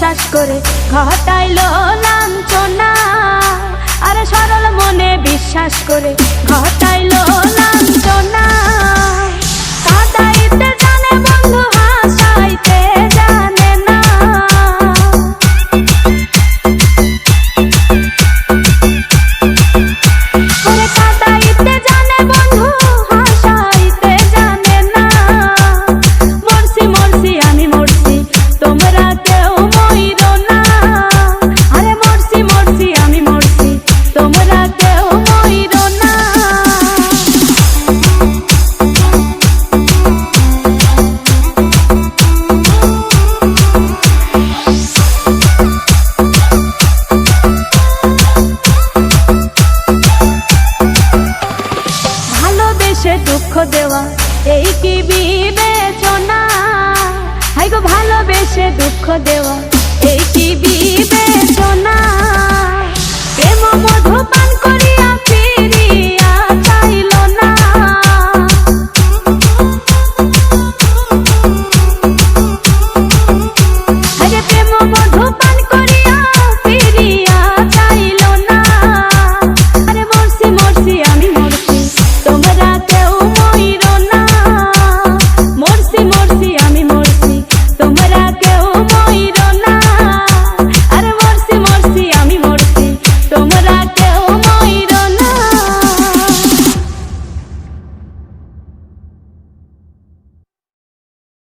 বিশ্বাস করে ঘটাইলো লাঞ্ছনা। আরে সরল মনে বিশ্বাস করে ঘটাইলো লাঞ্ছনা। কাঁদাইতে জানে বন্ধু হাসাইতে জানে না। ওরে কাঁদাইতে জানে বন্ধু হাসাইতে জানে না। মরছি মরছি আমি মরছি তোমরা কেউ মইরো না। আরে মরছি মরছি আমি মরছি তোমরা কেউ মইরো না। ভালোবেসে দুঃখ দেওয়া এই কি বিবেচনা? হাই গো ভালোবেসে দুঃখ দেওয়া